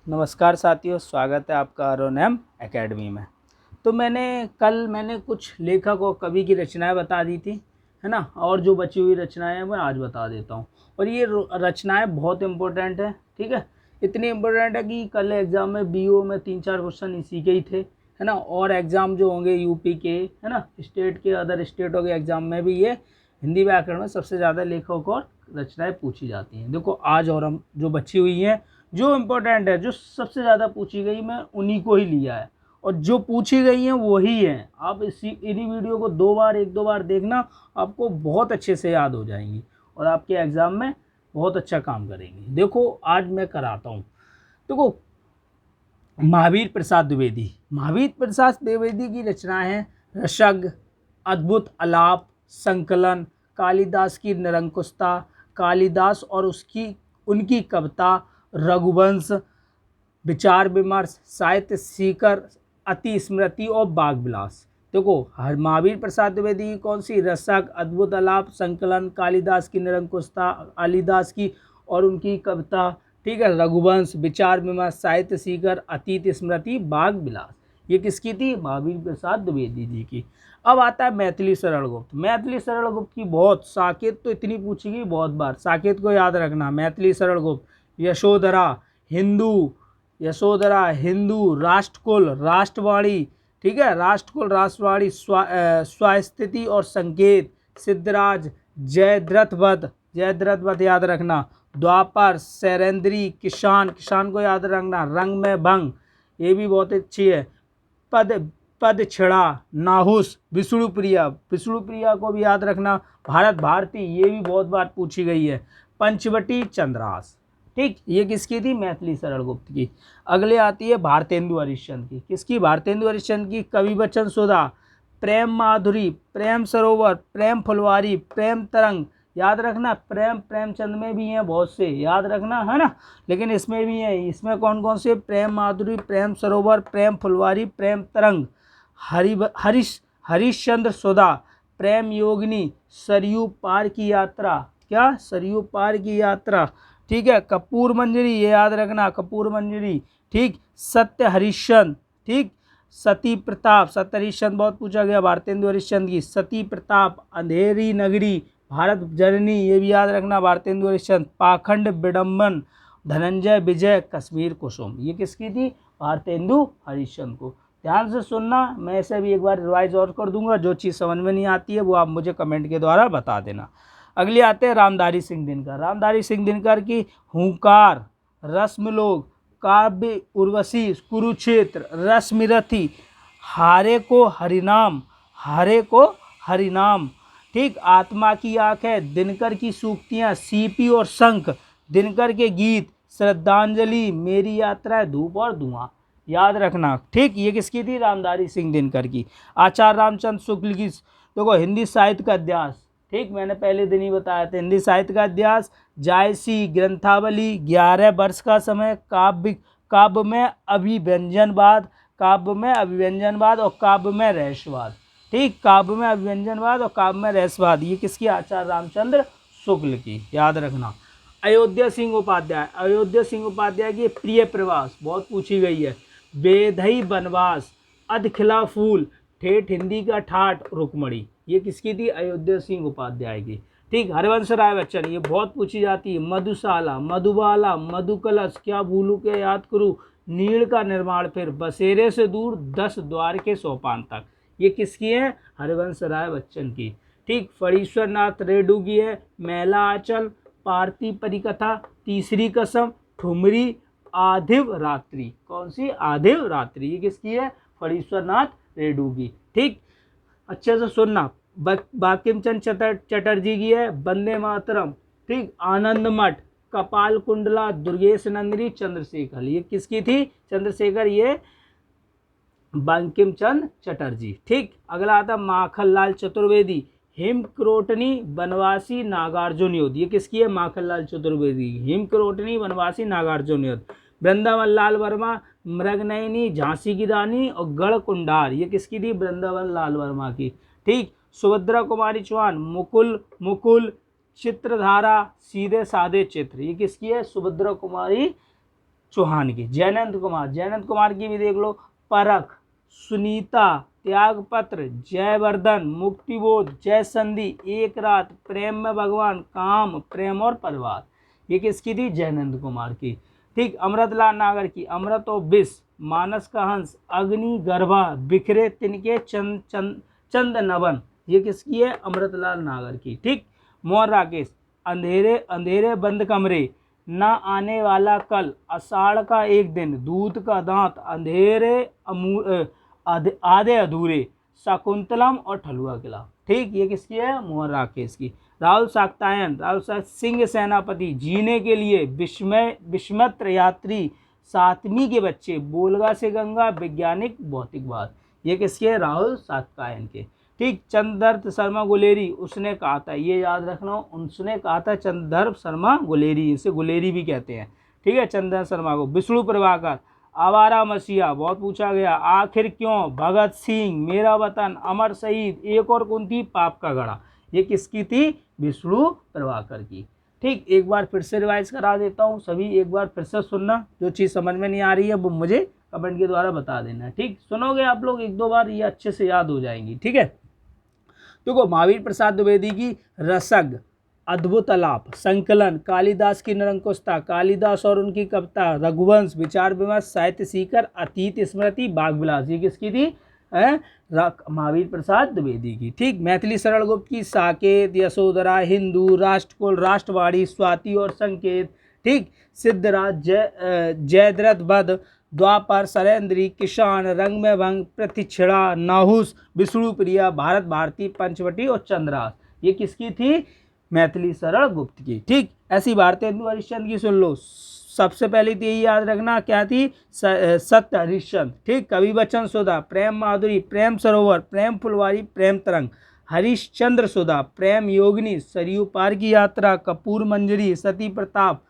नमस्कार साथियों, स्वागत है आपका आर.ओ.एन.एम एकेडमी में। तो मैंने कुछ लेखक और कवि की रचनाएं बता दी थी, है ना। और जो बची हुई रचनाएं हैं मैं आज बता देता हूँ। और ये रचनाएं बहुत इम्पोर्टेंट है, ठीक है। इतनी इम्पोर्टेंट है कि कल एग्जाम में बीओ में 3-4 क्वेश्चन इसी के ही थे, है ना। और एग्ज़ाम जो होंगे यूपी के, है ना, स्टेट के, अदर स्टेटों के एग्ज़ाम में भी ये हिंदी व्याकरण में सबसे ज़्यादा लेखक और रचनाएं पूछी जाती हैं। देखो आज और हम जो बची हुई हैं, जो इम्पोर्टेंट है, जो सबसे ज़्यादा पूछी गई, मैं उन्हीं को ही लिया है। और जो पूछी गई हैं वही हैं। आप इन्हीं वीडियो को एक दो बार देखना, आपको बहुत अच्छे से याद हो जाएंगी और आपके एग्ज़ाम में बहुत अच्छा काम करेंगी। देखो आज मैं कराता हूँ। देखो महावीर प्रसाद द्विवेदी की रचनाएं हैं रसग, अद्भुत आलाप, संकलन, कालिदास की निरंकुशता, कालिदास और उनकी कविता, रघुवंश, विचार विमर्श, साहित्य सीकर, अति स्मृति और बाग विलास। देखो महावीर प्रसाद द्विवेदी की कौन सी? रसक, अद्भुत आलाप, संकलन, कालिदास की निरंकुशता, कालिदास की और उनकी कविता, ठीक है, रघुवंश, विचार विमर्श, साहित्य सीकर, अतीत स्मृति, बाग विलास। ये किसकी थी? महावीर प्रसाद द्विवेदी जी की। अब आता है मैथिली सरल गुप्त। मैथिली सरल गुप्त की बहुत साकेत तो इतनी पूछी गई बहुत बार, साकेत को याद रखना। मैथिली सरल गुप्त, यशोधरा हिंदू, राष्ट्रकुल, राष्ट्रवाणी, ठीक है, राष्ट्रकुल, राष्ट्रवाणी, स्वास्थिति और संकेत, सिद्धराज, जयद्रथ याद रखना, द्वापर, सैरेंद्री, किसान को याद रखना, रंग में भंग, ये भी बहुत अच्छी है। पद छिड़ा, नाहुस, विष्णुप्रिया को भी याद रखना। भारत भारती, ये भी बहुत बार पूछी गई है। पंचवटी, चंद्रास, ठीक, ये किसकी थी? मैथिली सरल गुप्त की। अगले आती है भारतेंदु हरिश्चंद्र की। किसकी? भारतेंदु हरिश्चंद्र की। कवि वचन सुधा, प्रेम माधुरी, प्रेम सरोवर, प्रेम फुलवारी, प्रेम तरंग, याद रखना। प्रेमचंद में भी हैं बहुत से, याद रखना, है ना। लेकिन इसमें भी है, इसमें कौन कौन से? प्रेम माधुरी, प्रेम सरोवर, प्रेम फुलवारी, प्रेम तरंग। हरिश्चंद्र सुधा, प्रेम योगिनी, सरयू पार की यात्रा, क्या? सरयू पार की यात्रा, ठीक है। कपूर मंजरी, ये याद रखना, कपूर मंजरी, ठीक। सत्य हरिश्चंद्र, ठीक। सती प्रताप, सत्य हरिश्चंद्र बहुत पूछा गया भारतेंदु हरिश्चंद्र की। सती प्रताप, अंधेरी नगरी, भारत जननी, ये भी याद रखना भारतेंदु हरिश्चंद्र। पाखंड विडम्बन, धनंजय विजय, कश्मीर कुसुम, ये किसकी थी? भारतेंदु हरिश्चंद्र को। ध्यान से सुनना, मैं इसे भी एक बार रिवाइज और कर दूंगा। जो चीज़ समझ में नहीं आती है वो आप मुझे कमेंट के द्वारा बता देना। अगले आते हैं रामधारी सिंह दिनकर। रामधारी सिंह दिनकर की हुंकार, रश्मिलोक, काव्य उर्वशी, कुरुक्षेत्र, रश्मिरथी, हारे को हरिनाम, ठीक। आत्मा की आंखें, दिनकर की सूक्तियाँ, सीपी और शंख, दिनकर के गीत, श्रद्धांजलि, मेरी यात्रा, धूप और धुआं, याद रखना, ठीक। ये किसकी थी? रामधारी सिंह दिनकर की। आचार्य रामचंद्र शुक्ल की। देखो हिंदी साहित्य का अध्यास, ठीक, मैंने पहले दिन ही बताया था। हिंदी साहित्य का अध्यास, जायसी, ग्रंथावली, 11 वर्ष का समय, काव्य में अभिव्यंजनवाद, और काव्य में रहस्यवाद, ठीक। काव्य में अभिव्यंजनवाद और काव्य में रहस्यवाद, ये किसकी? आचार्य रामचंद्र शुक्ल की, याद रखना। अयोध्या सिंह उपाध्याय की प्रिय प्रवास, बहुत पूछी गई है। बेधई बनवास, अधखिला फूल, ठेठ हिंदी का ठाठ, रुक्मणी, ये किसकी थी? अयोध्या सिंह उपाध्याय की, ठीक। हरिवंश राय बच्चन, ये बहुत पूछी जाती है। मधुशाला, मधुबाला, मधुकलश, क्या भूलू के याद करूँ, नीड़ का निर्माण, फिर बसेरे से दूर, 10 द्वार के सोपान तक, ये किसकी है? हरिवंश राय बच्चन की, ठीक। फणीश्वर नाथ रेणु की है मैला आंचल, पार्थी परिकथा, तीसरी कसम, ठुमरी, आधिव रात्रि, कौन सी? आधिव रात्रि, ये किसकी है? फणीश्वर नाथ रेणु की, ठीक। अच्छे से सुनना, बंकिम चंद्र चटर्जी की है वंदे मातरम, ठीक। आनंद मठ, कपाल कुंडला, दुर्गेश नंदिनी, चंद्रशेखर, ये किसकी थी? चंद्रशेखर, ये बंकिम चंद्र चटर्जी, ठीक। अगला आता माखनलाल चतुर्वेदी, हिमक्रोटनी, बनवासी, नागार्जुन युद्ध, ये किसकी है? माखनलाल चतुर्वेदी, हिमक्रोटनी, बनवासी, नागार्जुन युद्ध। वृंदावन लाल वर्मा, मृगनयनी, झांसी की रानी और गढ़कुंडार, ये किसकी थी? वृंदावन लाल वर्मा की, ठीक। सुभद्रा कुमारी चौहान, चित्रधारा, सीधे साधे चित्र, ये किसकी है? सुभद्रा कुमारी चौहान की। जयनंद कुमार की भी देख लो, परख, सुनीता, त्यागपत्र, जयवर्धन, मुक्तिबोध, जय संधि, एक रात, प्रेम में भगवान, काम, प्रेम और परिवार, ये किसकी थी? जयनंद कुमार की। ठीक, अमृतलाल नागर की अमृत और विष, मानस का हंस, अग्नि गर्भा, बिखरे तिनके, चंद नवन, ये किसकी है? अमृतलाल नागर की। ठीक, मोहन राकेश, अंधेरे अंधेरे बंद कमरे, ना आने वाला कल, आषाढ़ का एक दिन, दूध का दांत, अंधेरे आधे अधूरे, शकुंतलम और ठलुआ किला। ठीक, ये किसकी है? मोहन राकेश की। राहुल साक्तायन, सिंह सेनापति, जीने के लिए, विस्मत्र यात्री, सातवीं के बच्चे, बोलगा से गंगा, वैज्ञानिक भौतिकवाद, ये किसके है? राहुल साक्तायन के। ठीक, चंद्रदत्त शर्मा गुलेरी, उसने कहा था, ये याद रखना, उसने कहा था चंद्रदत्त शर्मा गुलेरी, इसे गुलेरी भी कहते हैं। ठीक है, चंद्रदत्त शर्मा को। विष्णु प्रभाकर, आवारा मसीहा, बहुत पूछा गया, आखिर क्यों, भगत सिंह, मेरा वतन, अमर शहीद, एक और कौन थी? पाप का घड़ा, ये किसकी थी? विष्णु प्रभाकर की। ठीक, एक बार फिर से रिवाइज करा देता हूँ, सभी एक बार फिर से सुनना, जो चीज़ समझ में नहीं आ रही है वो मुझे कमेंट के द्वारा बता देना। ठीक, सुनोगे आप लोग एक दो बार, ये अच्छे से याद हो जाएंगी। ठीक है, देखो, महावीर प्रसाद द्विवेदी की रसग, अद्भुत अलाप, संकलन, कालिदास की निरंकुशता, कालिदास और उनकी कविता, रघुवंश, विचार विमर्श, साहित्य सीकर, अतीत स्मृति, बाग विलास, ये किसकी थी? महावीर प्रसाद द्विवेदी की। ठीक, मैथिली सरल गुप्त की साकेत, यशोधरा, हिंदू, राष्ट्रकुल, राष्ट्रवाणी, स्वाति और संकेत। ठीक, सिद्धराज, जयद्रथ वध, द्वापर, शरैंद्री, किसान, रंग में भंग, प्रतिक्षणा, नाहुस, विष्णुप्रिया, भारत भारती, पंचवटी और चंद्रास, ये किसकी थी? मैथिली सरल गुप्त की। ठीक, ऐसी भारतेंदु हरिश्चंद्र की सुन लो। सबसे पहली तो यही याद रखना, क्या थी? सत्य हरिश्चंद्र। ठीक, कवि बच्चन सुधा, प्रेम माधुरी, प्रेम सरोवर, प्रेम फुलवारी, प्रेम तरंग, हरिश्चंद्र सुधा, प्रेम योगिनी, सरयू पार की यात्रा, कपूर मंजरी, सती प्रताप।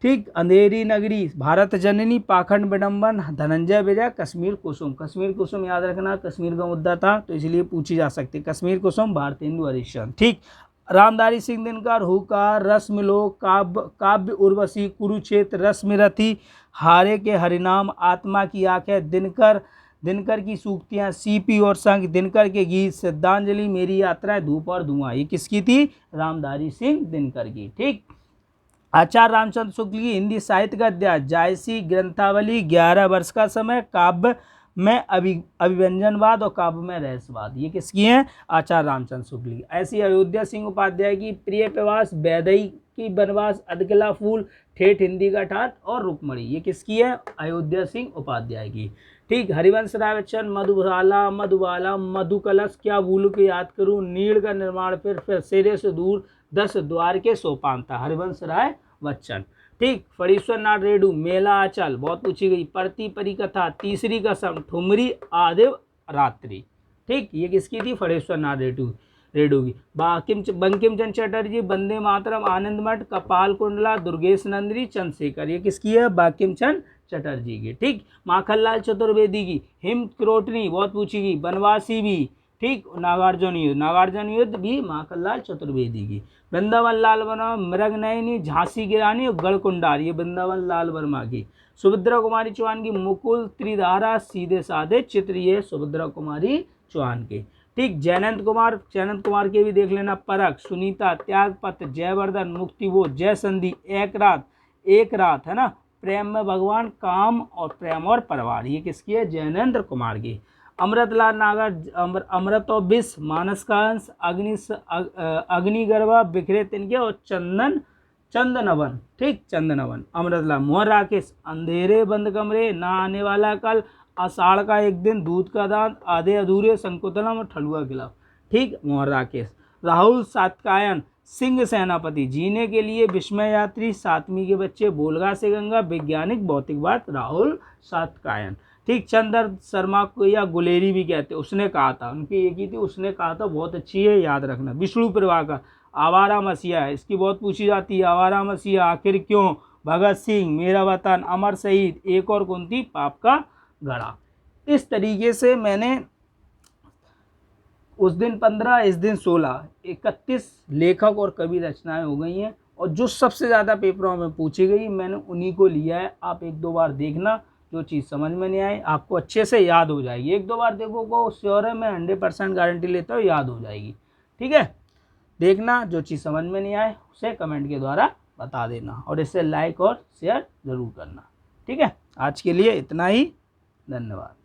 ठीक, अंधेरी नगरी, भारत जननी, पाखंड विडम्बन, धनंजय विजय, कश्मीर कुसुम। कश्मीर कुसुम याद रखना, कश्मीर का मुद्दा था तो इसलिए पूछी जा सकती है। कश्मीर कुसुम, भारतेंदु हरिश्चंद्र। ठीक, रामधारी सिंह दिनकर, हुकार, रस मिलो, काव्य उर्वशी, कुरुक्षेत्र, रश्मिरथी, हारे के हरिनाम, आत्मा की आंखें, दिनकर की सूक्तियाँ, सीपी और संघ, दिनकर के गीत, श्रद्धांजलि, मेरी यात्रा, धूप और धुआं, ये किसकी थी? रामधारी सिंह दिनकर की। ठीक, आचार्य रामचंद्र शुक्ल की हिंदी साहित्य का अध्याय, जायसी ग्रंथावली, 11 वर्ष का समय, काव्य में अभिव्यंजनवाद और काव्य में रहस्यवाद, ये किसकी है? आचार्य रामचंद्र शुक्ल की। ऐसी अयोध्या सिंह उपाध्याय की प्रिय प्रवास, वैदेही की बनवास, अधकिला फूल, ठेठ हिंदी का ठाठ और रुक्मणी, ये किसकी है? अयोध्या सिंह उपाध्याय की। ठीक, हरिवंश राय बच्चन, मधुबाला, मधुकलश, क्या भूलू के याद करूं, नीड़ का निर्माण, फिर सिरे से दूर, 10 द्वार के सोपान था, हरिवंश राय बच्चन। ठीक, फणीश्वर नाथ रेडू, मेला आंचल, बहुत पूछी गई, परती परिकथा, तीसरी कसम, ठुमरी, आदिव रात्रि। ठीक, ये किसकी थी? फणीश्वर नाथ रेडू की। बंकिम चंद्र चटर्जी, वंदे मातरम, आनंद मठ, कपाल कुंडला, दुर्गेश नंदरी, चंद्रशेखर, ये किसकी है? बंकिम चंद्र चटर्जी की। ठीक, माखनलाल चतुर्वेदी की हिम क्रोटनी, बहुत पूछी गई, बनवासी भी। ठीक, नागार्जुन युद्ध भी माखनलाल चतुर्वेदी की। वृंदावन लाल वर्मा, मृगनयनी, झांसी की रानी और गढ़कुंडार, ये वृंदावन लाल वर्मा की। सुभद्रा कुमारी चौहान की मुकुल, त्रिधारा, सीधे साधे चित्र, ये सुभद्रा कुमारी चौहान के। ठीक, जयनंद कुमार के भी देख लेना, परख, सुनीता, त्यागपत्र, जयवर्धन, मुक्तिबोध, जय संधि, एक रात है ना, प्रेम में भगवान, काम और प्रेम और परिवार, ये किसकी है? जयनेंद्र कुमार की। अमृतलाल नागर, अमृत और विष, मानस का अंश, अग्निगर्भा, बिखरे तिनके और चंदनवन। ठीक, चंदनवन। अमृतलाल। मोहन राकेश, अंधेरे बंद कमरे, ना आने वाला कल, आषाढ़ का एक दिन, दूध का दांत, आधे अधूरे, शंकुतलम और ठलुआ किला। ठीक, मोहन राकेश। राहुल सातकायन, सिंह सेनापति, जीने के लिए, विस्मय यात्री, सातवीं के बच्चे, बोलगा से गंगा, वैज्ञानिक भौतिकवाद, राहुल सातकायन। ठीक, चंद्र शर्मा को या गुलेरी भी कहते, उसने कहा था, उनकी एक ही थी, उसने कहा था, बहुत अच्छी है, याद रखना। विष्णु प्रभाकर, आवारा मसीहा, इसकी बहुत पूछी जाती है, आवारा मसीहा, आखिर क्यों, भगत सिंह, मेरा वतन, अमर शहीद, एक और कौन थी? पाप का घड़ा। इस तरीके से मैंने उस दिन 15, इस दिन 16, 31 लेखक और कवि रचनाएं हो गई हैं। और जो सबसे ज़्यादा पेपरों में पूछी गई मैंने उन्हीं को लिया है। आप एक दो बार देखना, जो चीज़ समझ में नहीं आई आपको अच्छे से याद हो जाएगी। एक दो बार देखो श्योर है, मैं 100% गारंटी लेता हूँ याद हो जाएगी। ठीक है, देखना, जो चीज़ समझ में नहीं आए उसे कमेंट के द्वारा बता देना और इसे लाइक और शेयर ज़रूर करना। ठीक है, आज के लिए इतना ही, धन्यवाद।